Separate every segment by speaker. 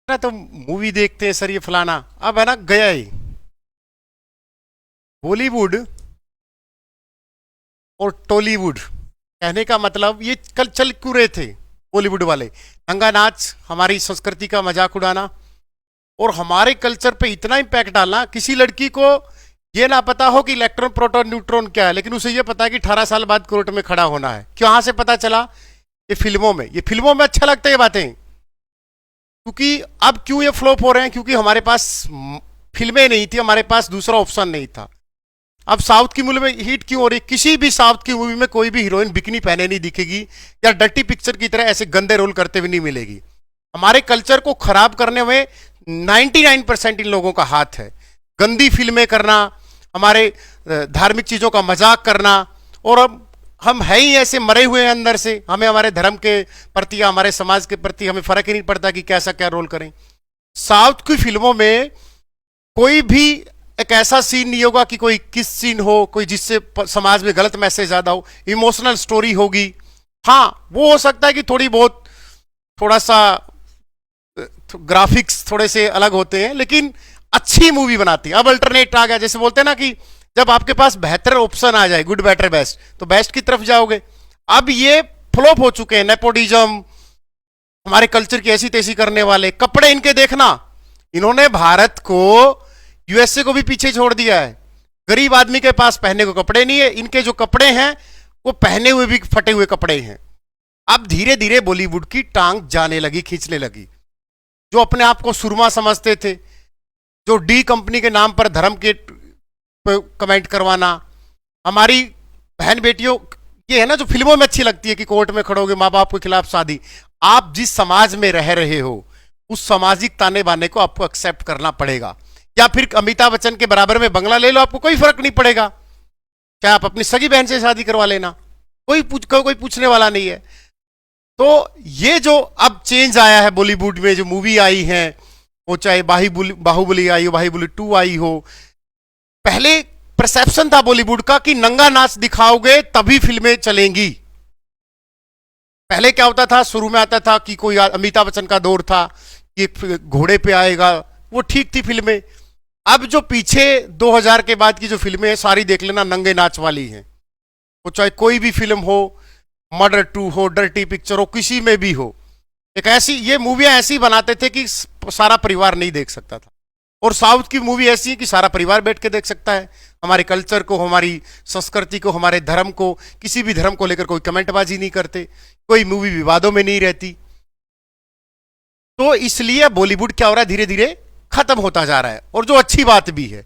Speaker 1: ना तो मूवी देखते हैं सर ये फलाना, अब है ना गया ही बॉलीवुड और टॉलीवुड। कहने का मतलब ये कल चल क्यों रहे थे बॉलीवुड वाले, नंगा नाच, हमारी संस्कृति का मजाक उड़ाना और हमारे कल्चर पे इतना इम्पैक्ट डालना। किसी लड़की को ये ना पता हो कि इलेक्ट्रॉन प्रोटॉन न्यूट्रॉन क्या है, लेकिन उसे ये पता है कि 18 साल बाद कोर्ट में खड़ा होना है। कहाँ से पता चला? ये फिल्मों में। ये फिल्मों में अच्छा लगता है ये बातें, क्योंकि अब क्यों ये फ्लॉप हो रहे हैं? क्योंकि हमारे पास फिल्में नहीं थी, हमारे पास दूसरा ऑप्शन नहीं था। अब साउथ की मूवी में हिट क्यों हो रही? किसी भी साउथ की मूवी में कोई भी हीरोइन बिकनी पहने नहीं दिखेगी या डर्टी पिक्चर की तरह ऐसे गंदे रोल करते हुए नहीं मिलेगी। हमारे कल्चर को खराब करने में 99% इन लोगों का हाथ है। गंदी फिल्में करना, हमारे धार्मिक चीजों का मजाक करना, और अब हम है ही ऐसे मरे हुए हैं अंदर से। हमें हमारे धर्म के प्रति या हमारे समाज के प्रति हमें फर्क ही नहीं पड़ता कि कैसा क्या रोल करें। साउथ की फिल्मों में कोई भी एक ऐसा सीन नहीं होगा कि कोई किस सीन हो, कोई जिससे समाज में गलत मैसेज ज्यादा हो। इमोशनल स्टोरी होगी। हाँ, वो हो सकता है कि थोड़ी बहुत थोड़ा सा ग्राफिक्स थोड़े से अलग होते हैं, लेकिन अच्छी मूवी बनाती है। अब अल्टरनेट आ गया, जैसे बोलते हैं ना कि जब आपके पास बेहतर ऑप्शन आ जाए, गुड बेटर बेस्ट, तो बेस्ट की तरफ जाओगे। अब ये फ्लॉप हो चुके हैं। नेपोटिज्म, हमारे कल्चर की ऐसी तैसी करने वाले, कपड़े इनके देखना, इन्होंने भारत को यूएसए को भी पीछे छोड़ दिया है। गरीब आदमी के पास पहनने को कपड़े नहीं है, इनके जो कपड़े हैं वो पहने हुए भी फटे हुए कपड़े हैं। अब धीरे धीरे बॉलीवुड की टांग जाने लगी, खींचने लगी। जो अपने आप को सुरमा समझते थे, जो डी कंपनी के नाम पर धर्म के कमेंट करवाना, हमारी बहन बेटियों, ये है ना जो फिल्मों में अच्छी लगती है कि कोर्ट में खड़ोगे, माँ बाप के खिलाफ शादी। आप जिस समाज में रह रहे हो उस सामाजिक ताने बाने को आपको एक्सेप्ट करना पड़ेगा। या फिर अमिताभ बच्चन के बराबर में बंगला ले लो, आपको कोई फर्क नहीं पड़ेगा। क्या आप अपनी सगी बहन से शादी करवा लेना, कोई पूछने वाला नहीं है। तो ये जो अब चेंज आया है बॉलीवुड में, जो मूवी आई है, वो चाहे बाहुबली आई हो, बाहुबली 2 आई हो, पहले परसेप्शन था बॉलीवुड का कि नंगा नाच दिखाओगे तभी फिल्में चलेंगी। पहले क्या होता था, शुरू में आता था कि कोई अमिताभ बच्चन का दौर था कि घोड़े पे आएगा, वो ठीक थी फिल्में। अब जो पीछे 2000 के बाद की जो फिल्में हैं सारी देख लेना नंगे नाच वाली हैं। वो चाहे कोई भी फिल्म हो, मर्डर 2 हो, डर्टी पिक्चर हो, किसी में भी हो, एक ऐसी ये मूवियां ऐसी बनाते थे कि सारा परिवार नहीं देख सकता था। और साउथ की मूवी ऐसी है कि सारा परिवार बैठ के देख सकता है। हमारे कल्चर को, हमारी संस्कृति को, हमारे धर्म को, किसी भी धर्म को लेकर कोई कमेंटबाजी नहीं करते, कोई मूवी विवादों में नहीं रहती। तो इसलिए बॉलीवुड क्या हो रहा है, धीरे धीरे खत्म होता जा रहा है। और जो अच्छी बात भी है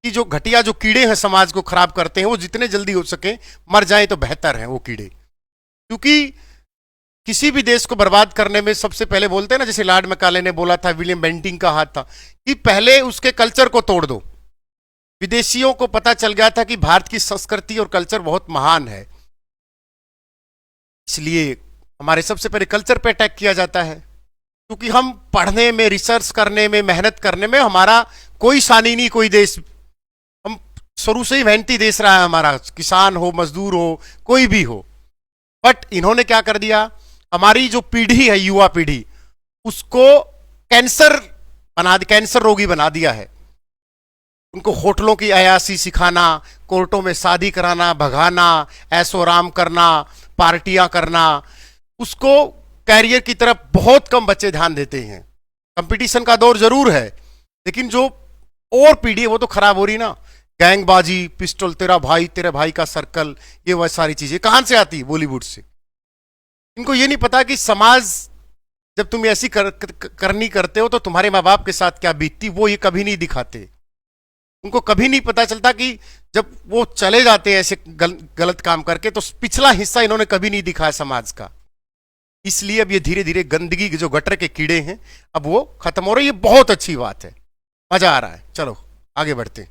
Speaker 1: कि जो घटिया जो कीड़े हैं समाज को खराब करते हैं, वो जितने जल्दी हो सके मर जाए तो बेहतर है वो कीड़े। क्योंकि किसी भी देश को बर्बाद करने में सबसे पहले बोलते हैं ना, जैसे लॉर्ड मैकाले ने बोला था, विलियम बेंटिंग का हाथ था, कि पहले उसके कल्चर को तोड़ दो। विदेशियों को पता चल गया था कि भारत की संस्कृति और कल्चर बहुत महान है, इसलिए हमारे सबसे पहले कल्चर पे अटैक किया जाता है। क्योंकि हम पढ़ने में, रिसर्च करने में, मेहनत करने में हमारा कोई सानी नहीं, कोई देश, हम शुरू से ही मेहनती देश रहा है हमारा, किसान हो, मजदूर हो, कोई भी हो। बट इन्होंने क्या कर दिया, हमारी जो पीढ़ी है, युवा पीढ़ी, उसको कैंसर रोगी बना दिया है। उनको होटलों की अयासी सिखाना, कोर्टों में शादी कराना, भगाना, ऐशो आराम करना, पार्टियां करना, उसको कैरियर की तरफ बहुत कम बच्चे ध्यान देते हैं। कंपटीशन का दौर जरूर है, लेकिन जो और पीढ़ी है वो तो खराब हो रही ना। गैंगबाजी, पिस्टल, तेरा भाई, तेरे भाई का सर्कल, ये वह सारी चीजें कहां से आती है? बॉलीवुड से। इनको ये नहीं पता कि समाज, जब तुम ऐसी करनी करते हो तो तुम्हारे माँ बाप के साथ क्या बीतती, वो ये कभी नहीं दिखाते। उनको कभी नहीं पता चलता कि जब वो चले जाते हैं ऐसे गलत काम करके, तो पिछला हिस्सा इन्होंने कभी नहीं दिखाया समाज का। इसलिए अब ये धीरे धीरे गंदगी, जो गटर के कीड़े हैं, अब वो खत्म हो रहे। ये बहुत अच्छी बात है, मजा आ रहा है। चलो आगे बढ़ते हैं।